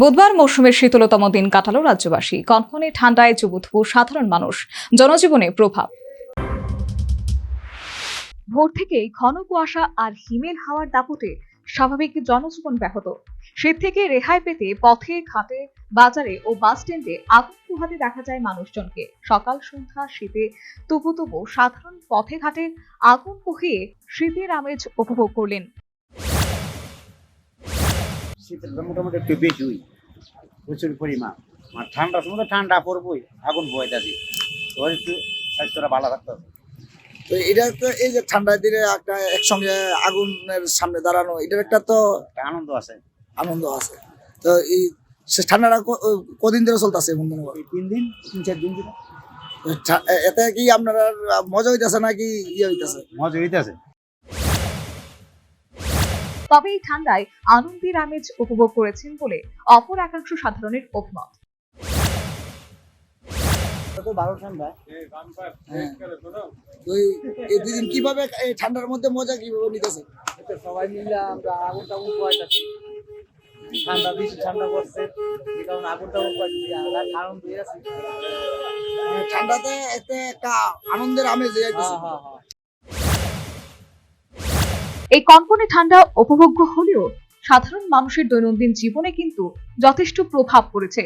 বুধবার মৌসুমের শীতলতম দিন কাটালো রাজ্যবাসী। কনকনে ঠান্ডায় চুবুথুবু সাধারণ মানুষ, জনজীবনে প্রভাব। ভোর থেকেই ঘন কুয়াশা আর হিমেল হাওয়ার দাপটে স্বাভাবিক জনজীবন ব্যাহত। শীত থেকে রেহাই পেতে পথে ঘাটে বাজারে ও বাস স্ট্যান্ডে আগুন পোহাতে দেখা যায় মানুষজনকে। সকাল সন্ধ্যা শীতে তবু সাধারণ পথে ঘাটে আগুন পুহিয়ে শীতের আমেজ উপভোগ করলেন। শীতটা মোটামুটি একটু বেশি প্রচুর পরিমাণ। আর ঠান্ডার সময় তো ঠান্ডা পড়বই, আগুন বইতাছি, তো একটু স্বাস্থ্যটা ভালো থাকতে হবে। তো এটা তো এই যে ঠান্ডার দিনে একটা একসঙ্গে আগুনের সামনে দাঁড়ানো, এটার একটা তো একটা আনন্দ আছে। আনন্দ আছে। তো এই সে ঠান্ডাটা কদিন ধরে চলতেছে বন্ধু? এই 3 দিন 3-4 দিন ধরে এতে কি আপনারা মজা হইতেছে নাকি ইয়ে হইতেছে? মজা হইতেছে। তবে এই ঠান্ডায় আনন্দের আমেজ উপভোগ করেছেন বলে অপর একাংশ সাধারণের অভিমত। তো ভালো ঠান্ডা। তো এই দুদিন কিভাবে এই ঠান্ডার মধ্যে মজা কিভাবে নিতেছে? সবাই মিলে আমরা আগুন টাগুন পোয়াইতেছি। ঠান্ডা বেশি ঠান্ডা পড়ছে, এই কারণে আগুন টাগুন পোয়াইতেছি, আমরা আনন্দ হয়ে আছি। ঠান্ডাতে একটা আনন্দের আমেজ যাইতেছে। এই কনকনে ঠান্ডা উপভোগ্য হলেও সাধারণ মানুষের দৈনন্দিন জীবনে কিন্তু যথেষ্ট প্রভাব পড়েছে।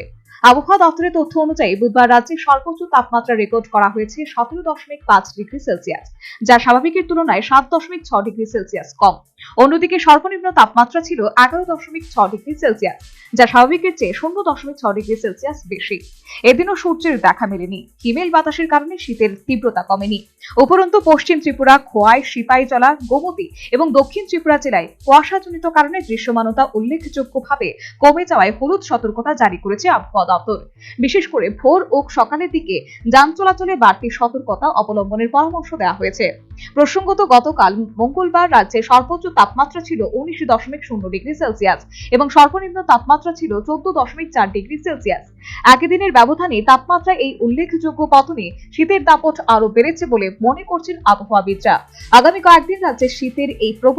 আবহাওয়া দপ্তরের তথ্য অনুযায়ী বুধবার রাজ্যের সর্বোচ্চ তাপমাত্রা রেকর্ড করা হয়েছে 17.5 ডিগ্রি সেলসিয়াস, যা স্বাভাবিকের তুলনায় 7.6 ডিগ্রি সেলসিয়াস কম। অন্যদিকে সর্বনিম্ন তাপমাত্রা ছিল 11.6 ডিগ্রি সেলসিয়াস, যা স্বাভাবিকের চেয়ে 0.6 ডিগ্রি সেলসিয়াস বেশি। এদিনও সূর্যের দেখা মেলেনি। হিমেল বাতাসের কারণে শীতের তীব্রতা কমেনি। উপরন্তু পশ্চিম ত্রিপুরা, খোয়াই, সিপাহীজলা, গোমতী এবং দক্ষিণ ত্রিপুরা জেলায় কুয়াশাজনিত কারণে দৃশ্যমানতা উল্লেখযোগ্যভাবে কমে যাওয়ায় হলুদ সতর্কতা জারি করেছে আবহাওয়া দপ্তর। বিশেষ করে ভোর ও সকালের দিকে যান চলাচলে বাড়তি সতর্কতা অবলম্বনের পরামর্শ দেওয়া হয়েছে। প্রসঙ্গত, গতকাল মঙ্গলবার রাজ্যে সর্বোচ্চ তাপমাত্রা ছিল 19.0 ডিগ্রি সেলসিয়াস এবং সর্বনিম্ন তাপমাত্রা ছিল 14.4 ডিগ্রি সেলসিয়াস। একই দিনের ব্যবধানে তাপমাত্রা এই উল্লেখযোগ্য পতনে শীতের দাপট আরো বেড়েছে বলে মনে করছেন আবহাওয়াবিদরা। আগামী কয়েকদিন রাজ্যে শীতের এই প্রবণ